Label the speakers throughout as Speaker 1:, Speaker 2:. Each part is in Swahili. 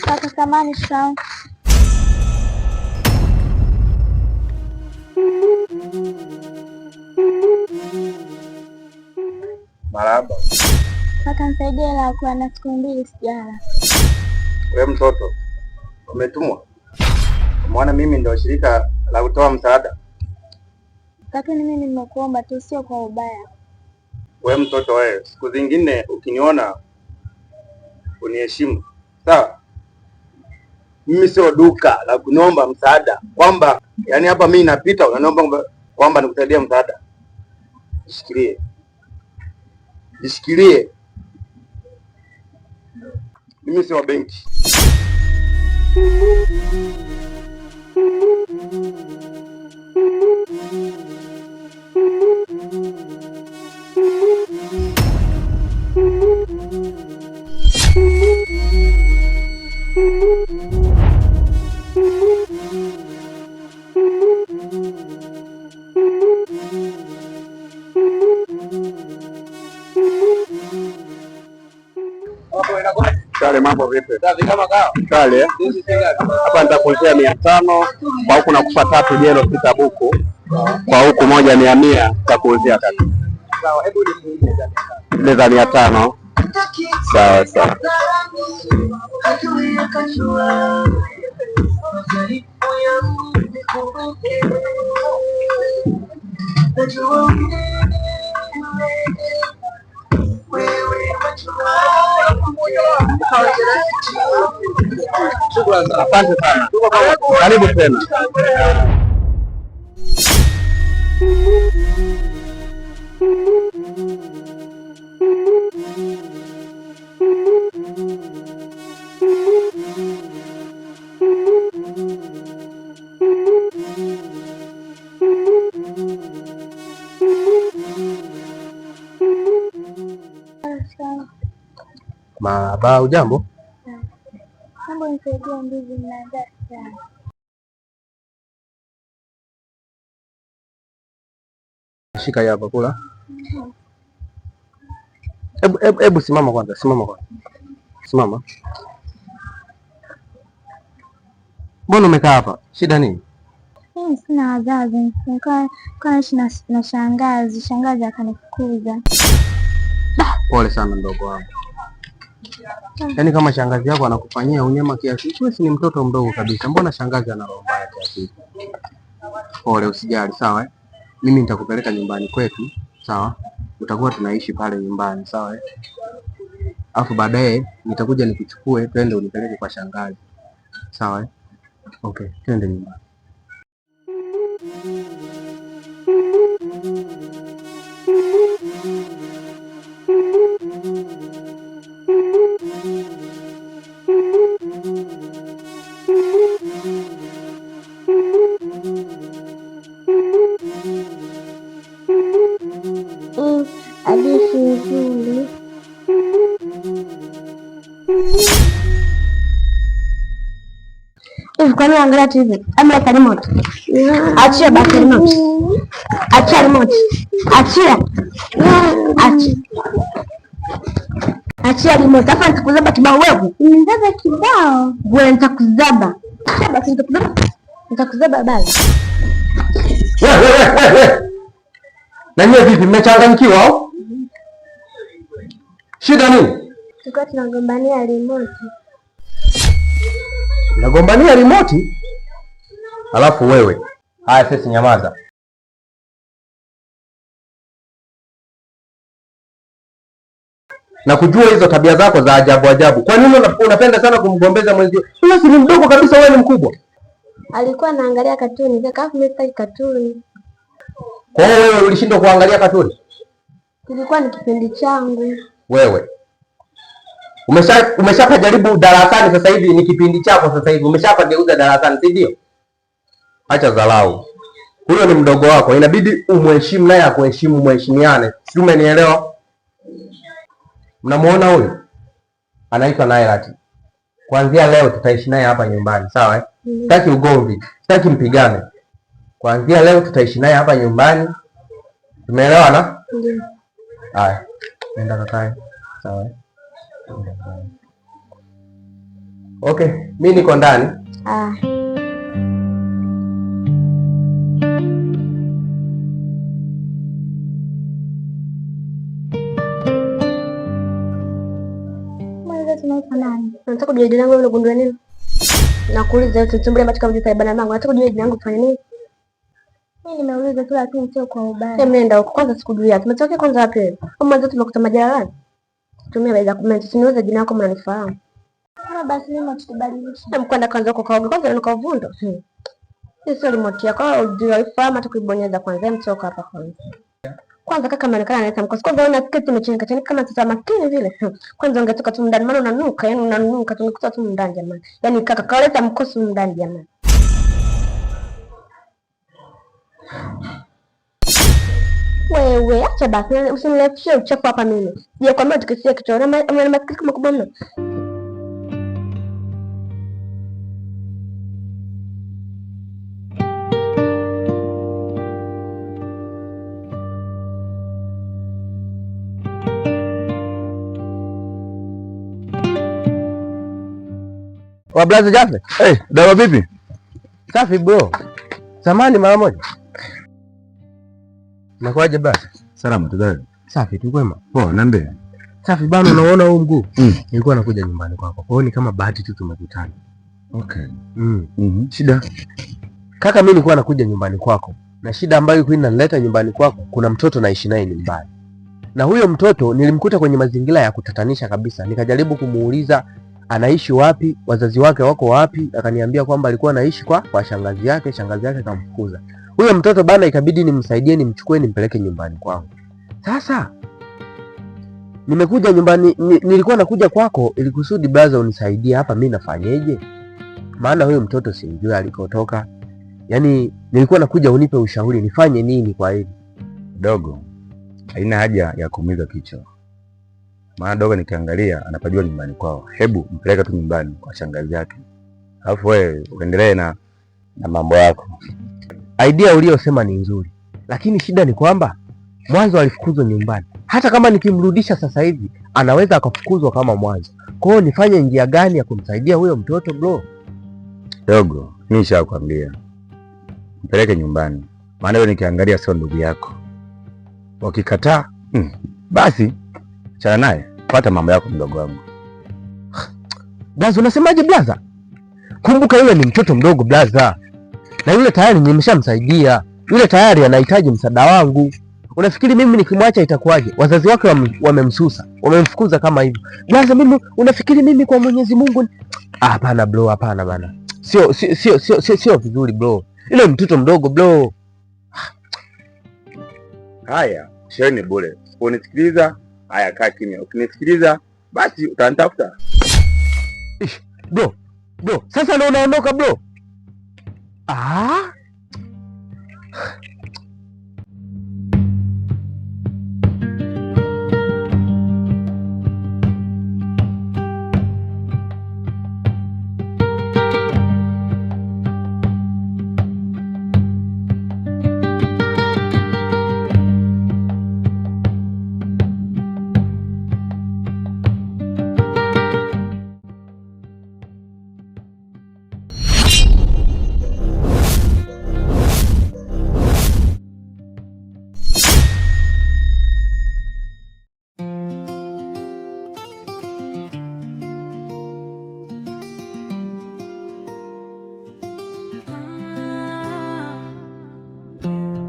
Speaker 1: Kaka samani sana.
Speaker 2: Marahaba.
Speaker 1: Kaka nisaidie la kwa na siku 2 sijala.
Speaker 2: Wewe mtoto, umetumwa? Umeona mimi ndio shirika la kutoa msaada.
Speaker 1: Lakini mimi nimekuomba tu, sio kwa ubaya.
Speaker 2: Wewe mtoto wewe, siku zingine ukiniona uniheshimu. Sawa? Mimi sio duka la kuniomba msaada. Kwamba yani hapa mimi napita unaniomba kwamba nikusaidie msaada. Jishikilie. Jishikilie. Mimi sio benki. Kale mambo vipi? Safi kama kawa. Kale. Hapa nitakuletea 500, kwa huku nakupa 3 jelo 6 buku. Kwa huku 1 100 nitakuuzia kaka. Sawa, hebu nimuulize za 500. Sawa sawa. Asante sana. Karibu tena. Marahaba, ujambo?
Speaker 1: Mambo nisaidie ndizi mnaanza sana.
Speaker 2: Shika hii hapa kula. Hebu simama kwanza, simama kwanza. Simama. Mbona umekaa hapa? Shida nini?
Speaker 1: Mimi sina wazazi. Nilikuwa na shangazi. Shangazi akanifukuza.
Speaker 2: Pole sana ndogo wangu. Yaani kama shangazi yako anakufanyia unyama kiasi, wewe si ni mtoto mdogo kabisa. Mbona shangazi ana roho mbaya kiasi? Pole, usijali, sawa? Mimi nitakupeleka nyumbani kwetu, sawa? Utakuwa tunaishi pale nyumbani, sawa? Alafu baadaye nitakuja nikuchukue twende unipeleke kwa shangazi. Sawa? Okay, twende nyumbani.
Speaker 1: Hadithi nzuri. Hivi kwa nini unaangalia TV? Ameweka remote. Achia basi remote. Achia remote. Achia. Achia remote. Hapa nitakuzaba kibao wewe. Nizaba kibao. Wewe nitakuzaba. Achia basi nitakuzaba. Nitakuzaba bala.
Speaker 2: Wewe. Na nyie vipi, mmechanganyikiwa au? Shida nini?
Speaker 1: Tulikuwa tunagombania remote.
Speaker 2: Nagombania remote? Alafu wewe. Haya sisi nyamaza. Na kujua hizo tabia zako za ajabu ajabu. Kwa nini unapenda sana kumgombeza mwenzio? Wewe si mdogo kabisa, wewe ni mkubwa.
Speaker 1: Alikuwa anaangalia katuni, kaka mimi sitaki katuni.
Speaker 2: Kwa hiyo wewe ulishindwa kuangalia katuni?
Speaker 1: Kilikuwa ni kipindi changu.
Speaker 2: Wewe umeshapajaribu darasani, sasa hivi ni kipindi chako, sasa hivi umeshapageuza darasani, si ndio? Acha dharau. Huyo ni mdogo wako, inabidi umheshimu naye akuheshimu, mheshimiane. Si umenielewa? Mnamuona huyu? Anaitwa Nailati. Kuanzia leo tutaishi naye hapa nyumbani, sawa eh? Sitaki ugomvi, sitaki mpigane. Kuanzia leo tutaishi naye hapa nyumbani. Tumeelewana?
Speaker 1: Ndio.
Speaker 2: Haya. Nenda kakae. Sawa. Okay, mimi niko ndani.
Speaker 1: Nataka kujua jina langu unagundua nini? Nakuuliza tutumbule macho kama jitaibana nangu. Nataka kujua jina langu kufanya nini? Mimi nimeuliza tu lakini sio kwa ubaya. Mimi nenda huko kwanza sikujua. Tumetokea kwanza wapi? Au mwanzo tumekuta majalala? Tumia baiza comment. Usiniulize jina lako kama unanifahamu. Kama basi mimi tukibadilisha. Mkwenda kwanza huko kaoga kwanza nikavundo. Hii sio remote yako. Unaifahamu hata kuibonyeza kwanza mtoka hapa kwanza. Kwanza kaka anaonekana analeta mkosi. Kwanza una sketi imechenga chini kama mtoto makini vile. Kwanza ungetoka tu ndani maana unanuka, yani unanuka tumekuta tu ndani jamani. Yaani kaka kaleta mkosi ndani jamani. Wewe acha basi usiniletee uchafu hapa mimi. Je, kwambia tukisia kichwa na masikio kama kubwa mno.
Speaker 2: Wa blaza Jafe.
Speaker 3: Dawa vipi?
Speaker 2: Safi bro. Samani mara moja. Nakwaje basi?
Speaker 3: Salama tu.
Speaker 2: Safi tu kwema.
Speaker 3: Poa, niambie.
Speaker 2: Safi bana, unaona huu mguu? Nilikuwa nakuja nyumbani kwako. Kwa hiyo ni kama bahati tu tumekutana.
Speaker 3: Okay. Shida?
Speaker 2: Kaka mimi nilikuwa nakuja nyumbani kwako. Na shida ambayo ilikuwa inanileta nyumbani kwako, kuna mtoto naishi naye nyumbani. Na huyo mtoto nilimkuta kwenye mazingira ya kutatanisha kabisa. Nikajaribu kumuuliza anaishi wapi, wazazi wake wako wapi, akaniambia kwamba alikuwa anaishi kwa shangazi yake akamfukuza. Huyo mtoto bana, ikabidi nimsaidie, nimchukue nimpeleke nyumbani kwangu. Sasa nimekuja nyumbani, nilikuwa nakuja kwako ili kusudi brother unisaidie hapa mimi nafanyeje? Maana huyo mtoto simjui alikotoka. Yaani nilikuwa nakuja unipe ushauri nifanye nini kwa hili.
Speaker 3: Dogo, haina haja ya kuumiza kichwa. Maana dogo nikiangalia anapajua nyumbani kwao. Hebu mpeleke tu nyumbani kwa shangazi yake. Alafu wewe uendelee na mambo yako.
Speaker 2: Idea uliyosema ni nzuri. Lakini shida ni kwamba mwanzo alifukuzwa nyumbani. Hata kama nikimrudisha sasa hivi anaweza akafukuzwa kama mwanzo. Kwa hiyo nifanye njia gani ya kumsaidia huyo mtoto bro?
Speaker 3: Dogo, mimi nishakwambia. Mpeleke nyumbani. Maana wewe nikiangalia sio ndugu yako. Wakikataa, basi chana naye, pata mambo yako mdogo wangu.
Speaker 2: Blaza, unasemaje blaza? Kumbuka yule ni mtoto mdogo blaza. Na yule tayari nimeshamsaidia. Yule tayari anahitaji msaada wangu. Unafikiri mimi nikimwacha itakuwaje? Wazazi wake wamemsusa, wamemfukuza kama hivyo. Blaza, mimi unafikiri mimi kwa Mwenyezi Mungu? Hapana bro, hapana bana. Sio vizuri bro. Yule mtoto mdogo bro.
Speaker 3: Haya, sheni bure. Unisikiliza? Haya, kaa kimya. Ukinisikiliza basi utanitafuta.
Speaker 2: Bro, sasa ndio unaondoka bro?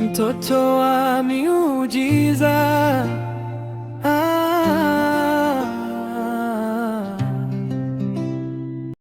Speaker 4: Mtoto wa miujiza.